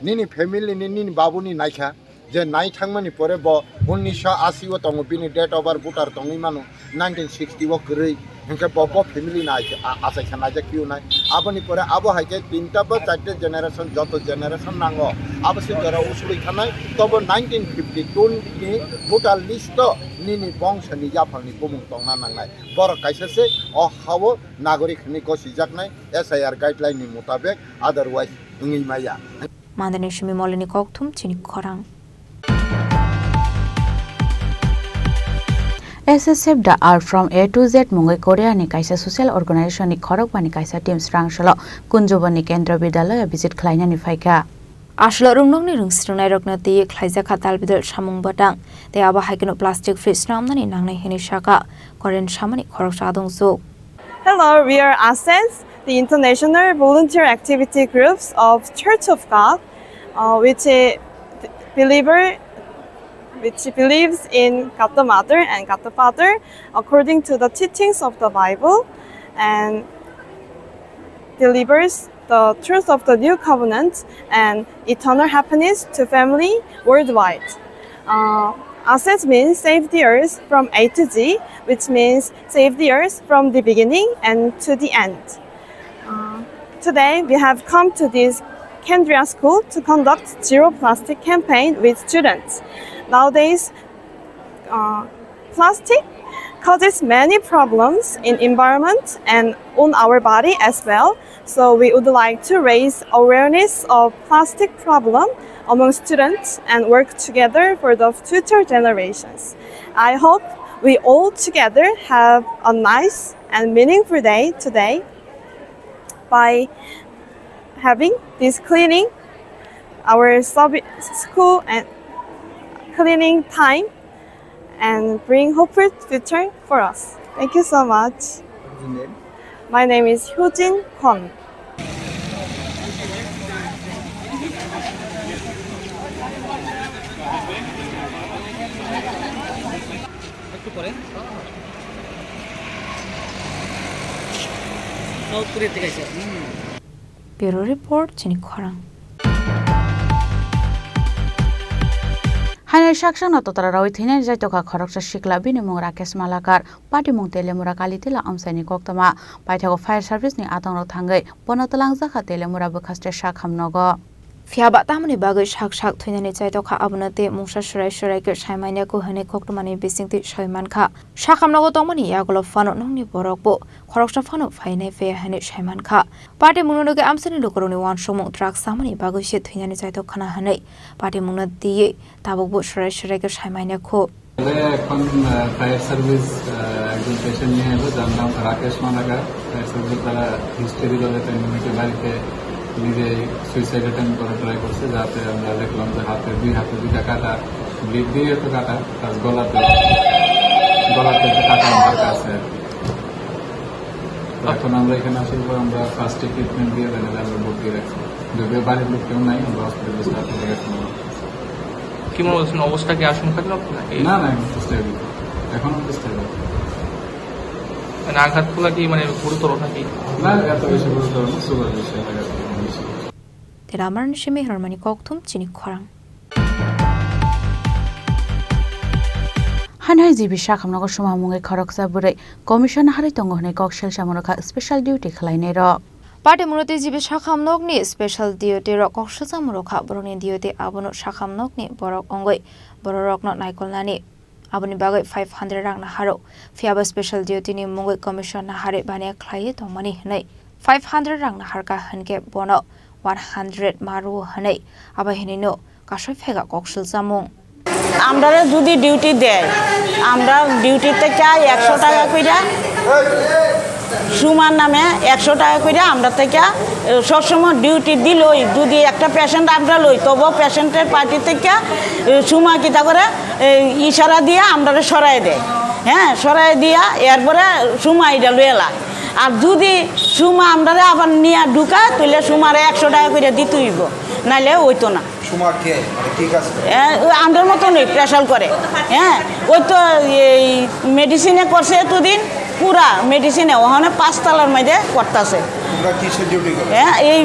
निनि फेमिलि निनि बाबुनि नायखा जे नाय थांमानि परे ब 1980 व तंग बिनि डेट अफ बर्थ भोटार तंगै मानु 1960 व गरै हिंखाय बो फेमिलि नाय आसाय खानाय जे किउ नाय आबनि परे आबो हायके तीनटा बा चारटे जेनारेशन जत जेनारेशन नांगो आबसे जरा उसुलै खानाय तब 1952 नि भोटार लिस्ट निनि बंशनि जाफांनि बुमुं तंना नांनाय बर कायसेसे अ हावो नागरिकनि गसिजाकनाय एसआईआर गाइडलाइन नि मुताबिक अदरवाइज उङै माया मानदनि शिमी मलिनी कक्थुम चिनी खरां SSF da are from A to Z mungai Korea ni kaisa social organization ni khorok bani kaisa team srangshalo kunjobani kendra bidalaya visit khlaina ni faika Ashlo rungnongni rungsrungnai roknati khlaija khatal bidal samung batang te aba haikeno plastic free snamnani nangnai hini shaka Korean shamani khorok sadongso Hello, we are ASENS, the international volunteer activity groups of Church of God, which believes in God the Mother and God the Father according to the teachings of the Bible and delivers the truth of the new covenant and eternal happiness to family worldwide. Assets means save the earth from A to Z, which means save the earth from the beginning and to the end. Today we have come to this Kendria school to conduct Zero Plastic campaign with students. Nowadays, plastic causes many problems in environment and on our body as well. So we would like to raise awareness of plastic problem among students and work together for the future generations. I hope we all together have a nice and meaningful day today by having this cleaning our school and cleaning time and bring hopeful future for us. Thank you so much. What's your name? My name is Hyojin Kwon. Bureau Report Chini Khorang Hainer shakshan no totara rawi thine jaitoka khoroksa shikla bini mung Rakesh Malakar party mung telemura kalitila amsani koktama paithago fire service ni atang thangai ponotalang jakha telemura bukhaste shakhamnogo Fiaba tamani bagai shak thuinani chaitoka abunate mungsa shurai ke saimaina ko hane koktomani bisingti soimankha shakhamnogo tongmani yagolo fano nongni borokbo khoroksa fano phaine fe hane saimankha party mungnoge amsani lokoroni wan somong truck samani bagai she thuinani chaitokhana hane party mungna diye tabokbo shurai ke saimaina ko এখন fire service একজন patient নিয়ে এলো যার নাম Rakesh Malakar fire service তারা history দলে নিজেকে বাড়িতে নিজে সুইসাইড অ্যাটেম্প করে ট্রাই করছে যাতে আমরা দেখলাম যে দুই হাতে দুইটা কাটা ব্লিড দিয়ে তো কাটা তার গলাতে কাটা আমাদের কাছে এখন আমরা এখানে আসার পর আমরা ফার্স্ট ট্রিটমেন্ট দিয়ে আমরা ভর্তি রাখছি যদিও বাড়ির লোক কেউ নাই আমরা হসপিটালে স্টাফ থেকে কি মনে হচ্ছে অবস্থা কি আশঙ্কাজনক না এখন স্টেবল মানে আঘাতগুলো কি মানে গুরুতর নাকি না এত বেশি গুরুতর না সুগার বিষয় Teramarn shimi harmani kokthum Chini Khorang Hanhai jibi shakhamnogo suma mungai khoroksa burai commission hari tongo hne kokshel samoroka special duty khlainai ro Party Muruti Jibi Shakam Nogni, special duty rock Shazamurokha, Bruni duty Abono Shakam Nogni, Borok Ongoi, Borok not Nikolani, Aboni Bagay 500 Rang Naharo, Fiaba special duty ni Mongoi Commission Nahare Bania Client or money Hanay, 500 Rang Naharka Hanke Bono, 100 Maru Hanay, Abahinino, Kashofega Kokshul Zamung. আমরা যদি duty দেয় আমরা ডিউটিতে চাই 100 টাকা কইরা সুমার নামে 100 টাকা কইরা আমরা থেকে সবসময় ডিউটি দিলই যদি একটা পেশেন্ট আমরা লই তবু পেশেন্টের পার্টি থেকে সুমা কিতা করে ইশারা দিয়ে আমরা সরায় দেয় হ্যাঁ সরায় দিয়া এরপরে সুমা এটা লইলা আর যদি সুমা আমরা আবার নিয়ে ঢুকা তাহলে সুমারে 100 টাকা কইরা দিতে হইব নাইলে হইতো না আমাদের মতো নেই প্রেশার করে হ্যাঁ ওই তো এই মেডিসিনে করছে এতদিন পুরা মেডিসিনে ওখানে 5 তলার মধ্যে করতেছে হ্যাঁ এই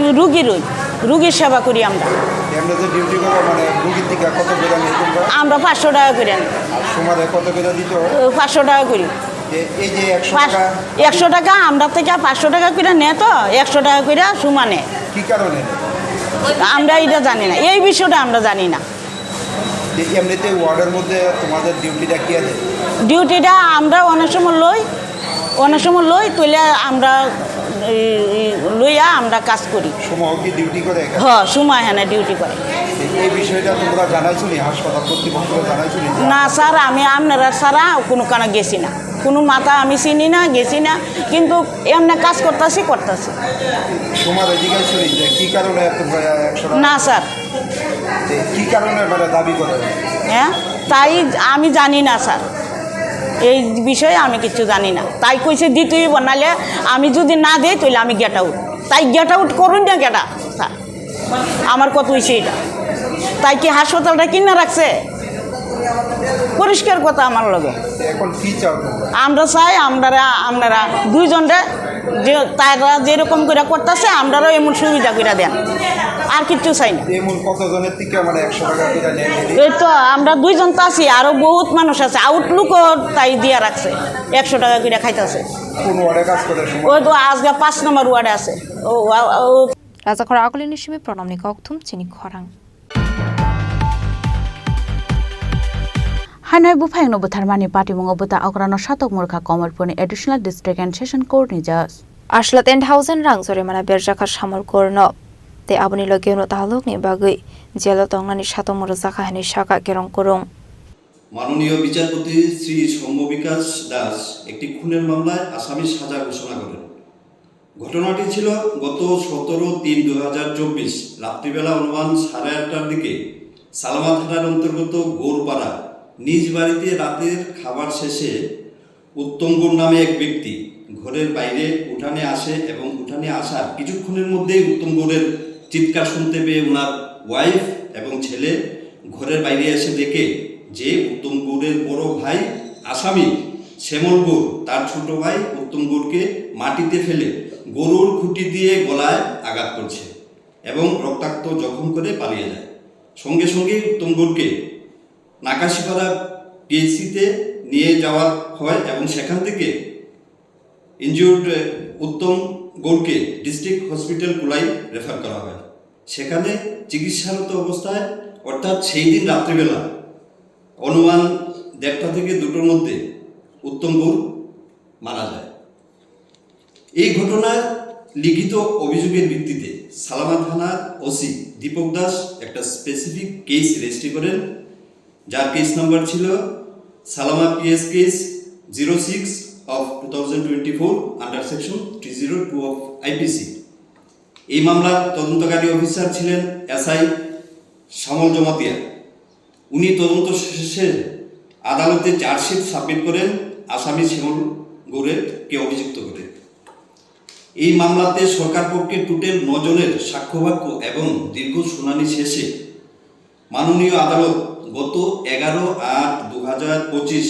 রুগীর সেবা করি আমরা আমরা 500 টাকা করে নিই 500 টাকা করি 100 টাকা আমরা থেকে 500 টাকা করে নেয় তো 100 টাকা করে সুমা নেয় কি কারণে আমরা এটা জানি না এই বিষয়টা আমরা জানি না এমনিতে ওয়ার্ডের মধ্যে তোমাদের ডিউটিটা কি আছে ডিউটিটা আমরা অনেক সময় লই তুলে আমরা লইয়া আমরা কাজ করি সময় কি ডিউটি করে হ্যাঁ সময় হ্যাঁ ডিউটি করে এই বিষয়টা তোমরা জানাইছো নি হাসপাতাল কর্তৃপক্ষকে জানাইছো নি না স্যার আমি আপনারা ছাড়া কোনো কানে গেছি না কোনো মাথা আমি চিনি না গেছি না কিন্তু এমনি কাজ করতেছি তোমার এদিকে শুনি যে কি কারণে তোমরা 100 না স্যার কি কারণে মানে দাবি করে হ্যাঁ তাই আমি জানি না স্যার এই বিষয়ে আমি কিছু জানি না তাই কইছে দিতেই বানালে আমি যদি না দেই তাহলে আমি গেট আউট তাই গেট আউট করুন না গেটা স্যার আমার কত হইছে এটা তাই কি হাসপাতালটা কিনে রাখছে পরিষ্কার কথা আমার লগে এখন কি চাও আমরা চাই আপনারা দুইজনরে যে তারা যেরকম করে করতেছে আমরাও এমন সুবিধা করে দেন আর কিচ্ছু চাই না এমন কতজনের থেকে মানে 100 টাকা করে নেন এই তো আমরা দুইজন তো আছি আরো বহুত মানুষ আছে আউটলুকও তাই দিয়া রাখছে 100 টাকা করে খাইতেছে কোন ওয়ার্ডে কাজ করে ওই তো আজকে 5 নম্বর ওয়ার্ডে আছে ও রাজাখর আগলি নিশিমি প্রণামনি ককথুম চিনি খরাং Hanai Bufang no Butharmani Party Mungobuta Okrano Shatok Murkha Komarpuni Additional District and Session Court Nijas. Ashla 10,000 rang sore mana berjaka shamor korno. Te abuni logeno tahaluk ni bagui. Jelo tongani shatok murjaka hani shaka kerong korong. মাননীয় বিচারপতি শ্রী সৌম্যবিকাশ দাস একটি খুনের মামলায় আসামি সাজা ঘোষণা করেন। ঘটনাটি ছিল গত 17/3/2024 রাত্রিবেলা অনুমান 8:30টার দিকে সালামা থানার অন্তর্গত গোরপাড়া নিজ বাড়িতে রাতের খাবার শেষে উত্তম গৌর নামে এক ব্যক্তি ঘরের বাইরে উঠানে আসে এবং উঠানে আসার কিছুক্ষণের মধ্যেই উত্তম গৌরের চিৎকার শুনতে পেয়ে ওনার ওয়াইফ এবং ছেলে ঘরের বাইরে এসে দেখে যে উত্তম গৌরের বড় ভাই আসামি শ্যামল গৌর তার ছোট ভাই উত্তম গৌরকে মাটিতে ফেলে গরুর খুঁটি দিয়ে গলায় আঘাত করছে এবং রক্তাক্ত জখম করে পালিয়ে যায়। সঙ্গে সঙ্গে উত্তম গৌরকে নাকাশিপাড়া পিএইচসিতে নিয়ে যাওয়া হয় এবং সেখান থেকে ইনজিউর্ড উত্তম গৌরকে ডিস্ট্রিক্ট হসপিটাল কুলাই রেফার করা হয়। সেখানে চিকিৎসারত অবস্থায় অর্থাৎ সেই দিন রাত্রিবেলা অনুমান 1:30 থেকে 2টোর মধ্যে উত্তম গৌর মারা যায়। এই ঘটনায় লিখিত অভিযোগের ভিত্তিতে সালামা থানার ওসি দীপক দাস একটা স্পেসিফিক কেস রেজিস্ট্রি করেন, যার কেস নাম্বার ছিল Salema PS case 06/2024 under section 302 of IPC. এই মামলার তদন্তকারী অফিসার ছিলেন এসআই শ্যামল জমাতিয়া। উনি তদন্ত শেষে আদালতে চার্জশিট সাবমিট করেন আসামি শ্যামল গৌরকে অভিযুক্ত করে। এই মামলাতে সরকার পক্ষে টোটাল 9 জনের সাক্ষ্যবাক্য এবং দীর্ঘ শুনানি শেষে মাননীয় আদালত গত 11/8/2025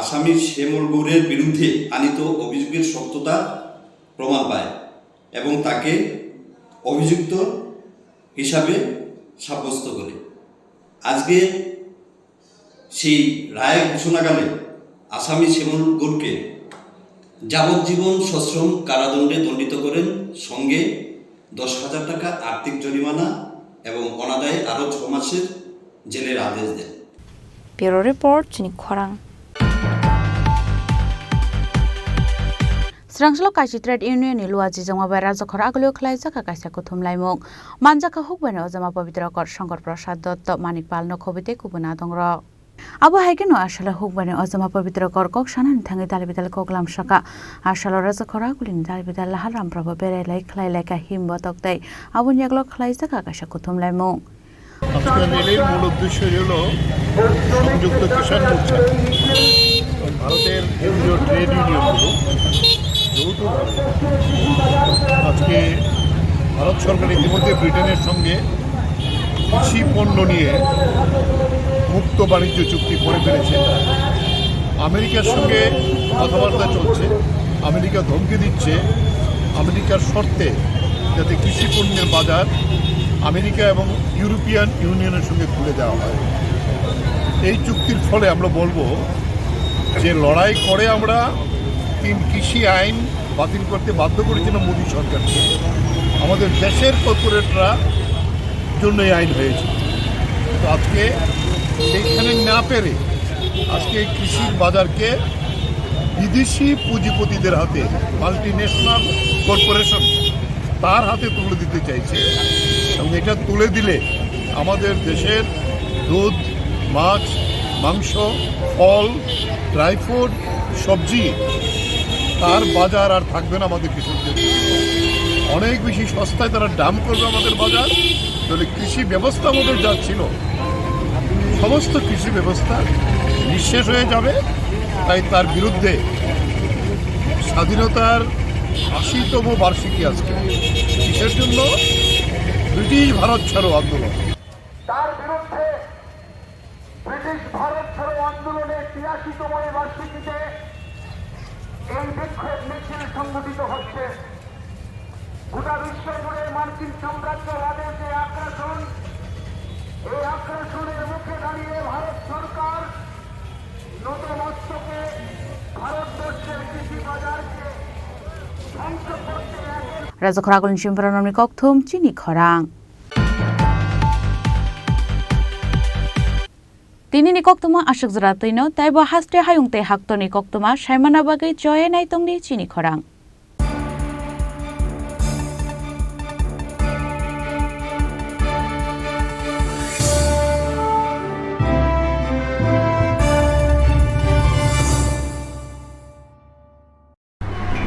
আসামি শ্যামল গৌরের বিরুদ্ধে আনিত অভিযোগের সত্যতা প্রমাণ পায় এবং তাকে অভিযুক্ত হিসাবে সাব্যস্ত করে। আজকে সেই রায় ঘোষণাকালে আসামি শ্যামল গৌরকে যাবজ্জীবন সশ্রম কারাদণ্ডে দণ্ডিত করেন, সঙ্গে 10,000 টাকা আর্থিক জরিমানা এবং অনাদায়ে আরও 6 মাসের জেলের আদেশ দেন। ব্যুরো রিপোর্ট চিনি খরাং। Srangslo kaisi trade union ni luaji jama bayra jokhor aglo khlai jaka kaisa kuthum laimung manjaka hukbano jama pavitra kor Shankar Prasad Dotto Manik Palno khobite kubuna dongro abo haikeno ashala hukbano ojama pavitra kor kok sanan thangi dalbidal koklam shaka ashala raja khora gulin dalbidal laharam prabha berai lai khlai lai ka himbo toktai abun yaglo khlai jaka kaisa kuthum laimung আজকের রেলের মূল উদ্দেশ্য হল সংযুক্ত কিষাণ মোর্চা ভারতের কেন্দ্রীয় trade ইউনিয়নগুলো যৌথভাবে আজকে ভারত সরকার ইতিমধ্যে ব্রিটেনের সঙ্গে কৃষি পণ্য নিয়ে মুক্ত বাণিজ্য চুক্তি করে ফেলেছে। আমেরিকার সঙ্গে কথাবার্তা চলছে। আমেরিকা ধমকি দিচ্ছে আমেরিকার শর্তে যাতে কৃষি পণ্যের বাজার আমেরিকা এবং ইউরোপিয়ান ইউনিয়নের সঙ্গে খুলে দেওয়া হয়। এই চুক্তির ফলে আমরা বলবো যে লড়াই করে আমরা 3 কৃষি আইন বাতিল করতে বাধ্য করেছিলাম মোদী সরকারকে, আমাদের দেশের কর্পোরেটরা জন্য এই আইন হয়েছে। তো আজকে এইখানে না পেরে আজকে কৃষির বাজারকে বিদেশি পুঁজিপতিদের হাতে, মাল্টিন্যাশনাল কর্পোরেশন তার হাতে তুলে দিতে চাইছে এবং এটা তুলে দিলে আমাদের দেশের দুধ, মাছ, মাংস, ফল, ড্রাই ফ্রুট, সবজি তার বাজার আর থাকবে না আমাদের কৃষকদের। অনেক বেশি সস্তায় তারা দাম করবে আমাদের বাজার। তাহলে কৃষি ব্যবস্থা আমাদের যা ছিল সমস্ত কৃষি ব্যবস্থা নিঃশেষ হয়ে যাবে। তাই তার বিরুদ্ধে স্বাধীনতার ৮০তম বার্ষিকী আজকে, কিসের জন্য? ব্রিটিশ ভারত ছাড়ো আন্দোলন। তার বিরুদ্ধে ব্রিটিশ ভারত ছাড়ো আন্দোলনের ৮৩তম বার্ষিকীতে এই বিক্ষোভ মিছিল সংগঠিত হচ্ছে। গোটা বিশ্ব জুড়ে মার্কিন সাম্রাজ্যবাদের যে আগ্রাসন, এই আগ্রাসনের মুখে দাঁড়িয়ে ভারত সরকার নতমস্তকে ভারতবর্ষের কৃষি বাজারকে ধ্বংস করতে Raja Khora Gulin Shimpran Namni Kokthum Chini Khorang Tini ni koktuma ashuk zratino taibo hastre hayungte haktoni koktuma shaimana bagai joye naitongni Chini Khorang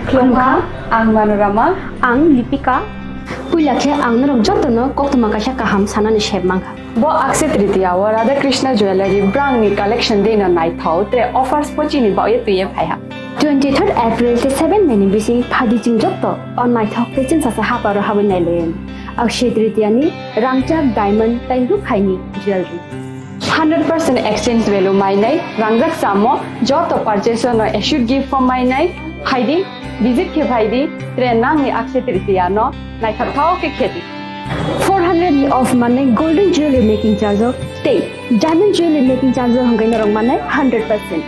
Klungha, ang Manorama, ang Lipika. Puilakhe ang narok jotono koktuma kasha kaham sanani shebmangha. Bo akse tritiya wa Radha Krishna Jewelry brand ni collection dena nai thau tre offers pochini ba ye tuye phaiha. 23rd April te 7 meni bisi phadi jing jotto on my thok te chin sasa haparo habin nai len. Akshe tritiya ni rangchak diamond tairu khaini jewelry. 100% exchange value mai nai rangjak samo joto purchase no issued gift from mai nai haidi visit ke bhaidi tre nang ni akse tritiya no nai thau ke kheti 400 ni off mane golden jewelry making charge of stay diamond jewelry making charge hongai na rong mane 100%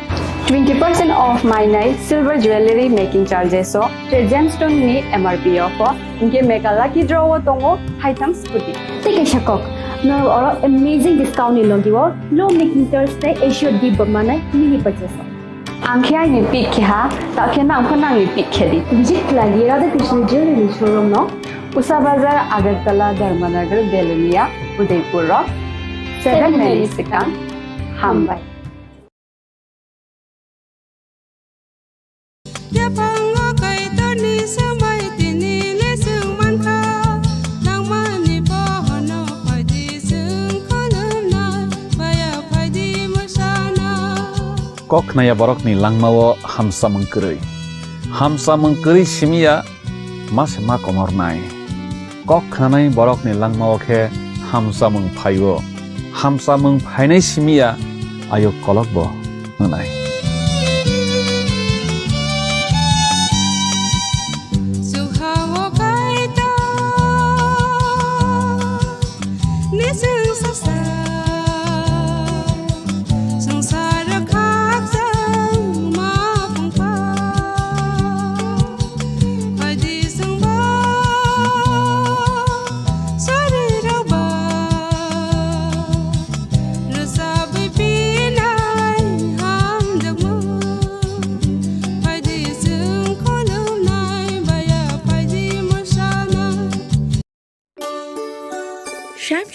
20% off my night silver jewelry making charges so tre gemstone ni MRP off inke mega lucky draw tongo items puti take a shakok no or amazing discount ni logiwo low making charge te assured give mane mini purchase angkhya ni pick kha ta khena angkhana ni pick khedi visit lagi Radha Krishna jewelry showroom no Usa Bazar Agartala Dharmanagar Belunia Udaipur Rock 7 Mary Sikang Hambai Kok naya borok ni langmawo hamsa mengkeri simia mas ma komor nai kok khanai borok ni langmawo khe hamsa meng phainai simia ayo kolok bo nai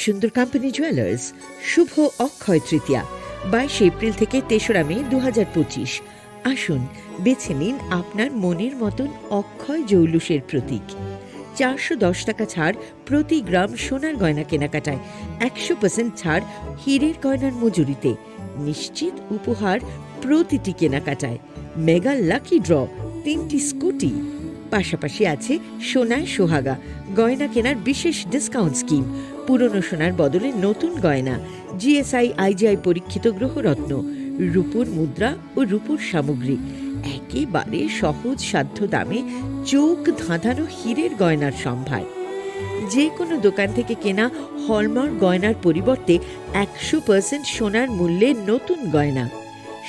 সুন্দর company jewellers শুভ Akshaya Tritiya 22 April থেকে 3রা মে 2025। আসুন বেছে নিন আপনার মনের মতন অক্ষয় জৌলুসের প্রতীক। 410 টাকা ছাড় প্রতি গ্রাম সোনার গয়না কেনাকাটায়, 100% ছাড় হীরের গয়নার মজুরিতে, নিশ্চিত উপহার প্রতিটি কেনাকাটায়, মেগা লাকি ড্র 3টি স্কুটি। পাশাপাশি আছে সোনায় সোহাগা গয়না কেনার বিশেষ ডিসকাউন্ট স্কিম, পুরনো সোনার বদলে নতুন গয়না, জিএসআই আইজিআই পরীক্ষিত গ্রহরত্ন, রূপোর মুদ্রা ও রূপোর সামগ্রী, একেবারে সহজ সাধ্য দামে চোখ ধাঁধানো হীরের গয়নার সম্ভার। যে কোনো দোকান থেকে কেনা হলমার্ক গয়নার পরিবর্তে 100% সোনার মূল্যে নতুন গয়না।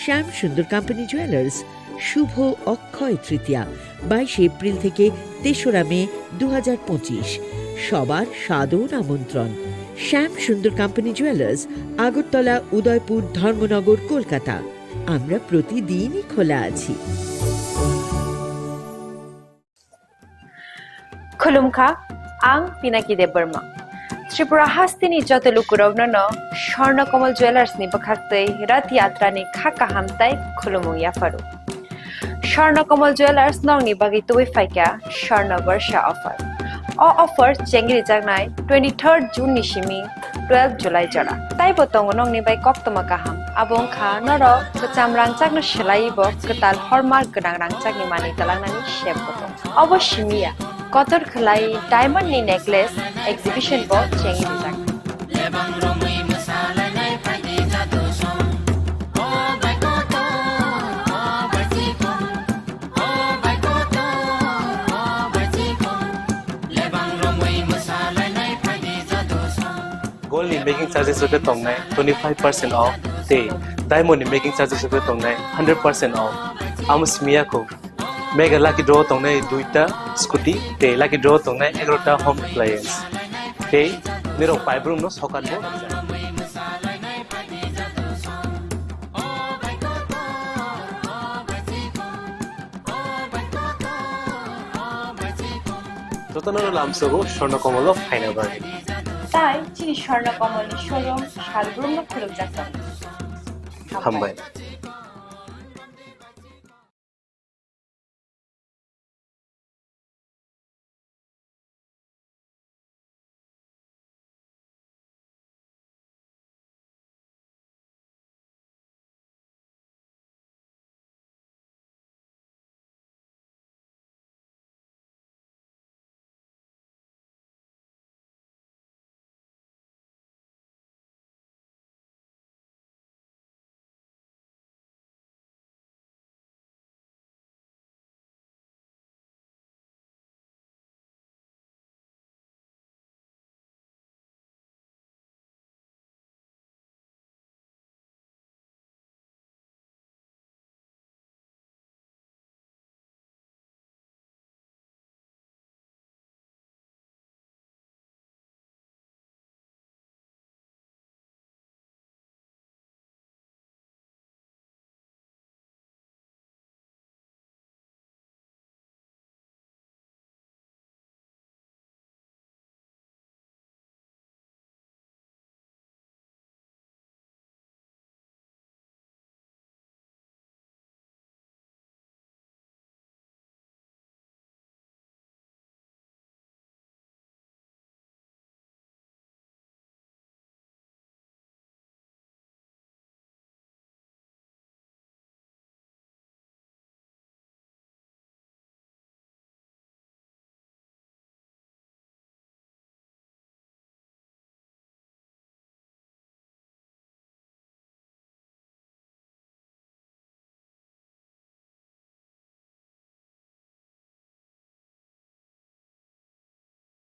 শ্যাম সুন্দর কোম্পানি জুয়েলার্স শুভ অক্ষয় তৃতীয়া 22 এপ্রিল থেকে 3রা মে 2025। সবার সাদর আমন্ত্রণ। শ্যাম সুন্দর কোম্পানি জুয়েলার্স, আগরতলা, উদয়পুর, ধর্মনগর, কলকাতা। আমরা প্রতিদিনই খোলা আছি। खुलुमखा आं पिनाकी देब बर्मा त्रिपुरा हास्तिनि जत लुकुरावनो स्वर्णकमल ज्वेलर्स नि बखाक्तै रथ यात्रा नि खाका हामताय खुलुमु याफारु स्वर्णकमल ज्वेलर्स नंगनि बागै तुबै फाइका स्वर्ण वर्षा ऑफर ऑफर चेंगरि जागनाय 23 जून नि सिमि 12 जुलाई जरा ताइ बतंग नंगनि बाय कक्तमा काहाम आबों खा नरो बचाम रांचागनो सलाइबो कताल हलमार्क गनां रांचागनि मानि तलांनानि शेप बतंग अवश्यमिया कतर खलाई डायमंड नि नेकलेस एग्जिबिशन बो चेंगि जाग Gold in making charges of the tongnai 25% off te diamond in making charges of the tongnai 100% off amus miyako mega lucky draw tongnai 2ta scooty te lucky draw tongnai 11ta home appliance te niro pipe room no sokan bo Totanoro lamsogo Swarnakamal final bargain তাই চিনি Swarnakamal showroom শালগ্রাম খুলুক যাত্রা হামবাই